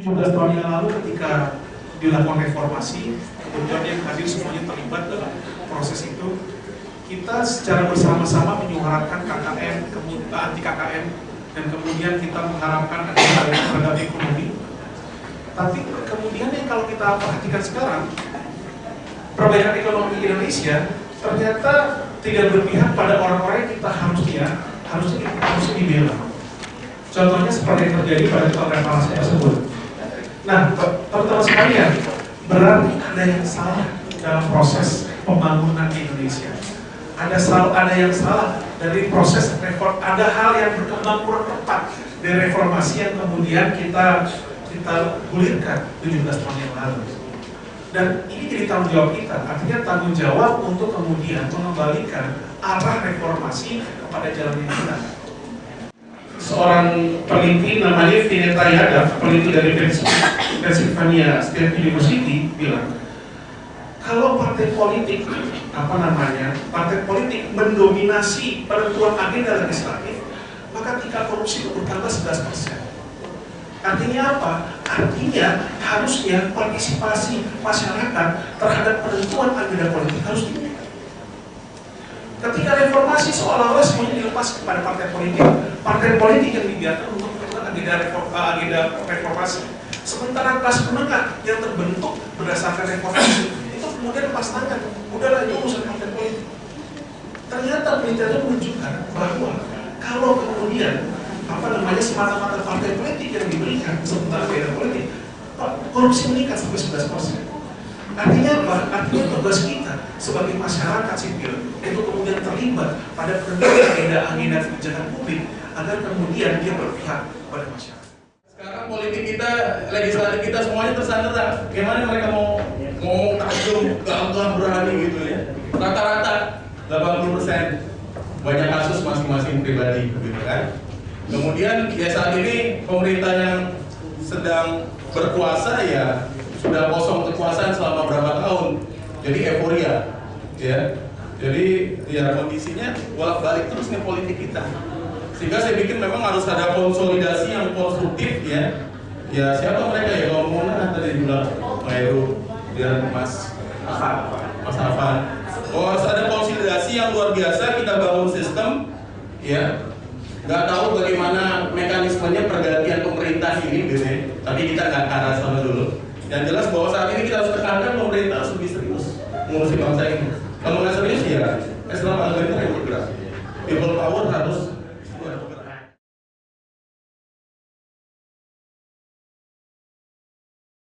17 tahun yang lalu ketika dilakukan reformasi, kemudian yang hadir semuanya terlibat dalam proses itu, kita secara bersama-sama menyuarakan KKN, kemudian anti KKN, dan kemudian kita mengharapkan ada terhadap ekonomi. Tapi kemudian kalau kita perhatikan sekarang, perbaikan ekonomi Indonesia ternyata tidak berpihak pada orang-orang yang kita harusnya dibela. Contohnya seperti yang terjadi pada tahun reformasi tersebut. Nah, teman-teman sekalian, berarti ada yang salah dalam proses pembangunan di Indonesia. Ada yang salah dari proses reform. Ada hal yang berkembang kurang tepat dari reformasi yang kemudian kita gulirkan 17 tahun yang lalu. Dan ini jadi tanggung jawab kita. Artinya tanggung jawab untuk kemudian mengembalikan arah reformasi kepada jalan yang benar. Seorang peneliti namanya Vineta Yadav, peneliti dari Pennsylvania State University, bilang kalau partai politik partai politik mendominasi penentuan agenda legislatif, maka tingkat korupsi itu bertambah 11%. Artinya apa? Artinya harusnya partisipasi masyarakat terhadap penentuan agenda politik harus tinggi. Ketika reformasi seolah-olah semuanya dilepas kepada partai politik yang dibiarkan untuk menentukan agenda reformasi. Sementara kelas menengah yang terbentuk berdasarkan reformasi itu kemudian lepas tangan, udahlah itu urusan partai politik. Ternyata penelitian menunjukkan bahwa kalau kemudian semata-mata partai politik yang diberikan sementara agenda politik, korupsi meningkat sampai 11%. Artinya apa? Artinya tugas kita sebagai masyarakat sipil itu kemudian terlibat pada penentuan agenda kebijakan publik agar kemudian dia berpihak pada masyarakat. Sekarang politik kita, legislatif kita semuanya tersandera. Gimana mereka mau ngomong tajam, gagah, berani gitu ya? Rata-rata 80% banyak kasus masing-masing pribadi, gitu kan? Kemudian ya saat ini pemerintah yang sedang berkuasa ya sudah kosong kekuasaan selama berapa tahun, jadi euforia, ya. Jadi ya kondisinya bolak-balik terus nih politik kita. Sehingga saya pikir memang harus ada konsolidasi yang konstruktif, ya. Ya siapa mereka ya? Kalau mau tadi bilang Pak Heru, dan Mas Afan. Oh, harus ada konsolidasi yang luar biasa, kita bangun sistem, ya. Nggak tahu bagaimana mekanismenya pergantian pemerintah ini, gitu ya. Tapi kita nggak ke arah sana dulu. Yang jelas bahwa saat ini kita harus tekankan pemerintah harus lebih serius mengurusi bangsa ini. Kalau nggak serius ya, Islam agama itu yang bergerak. People power harus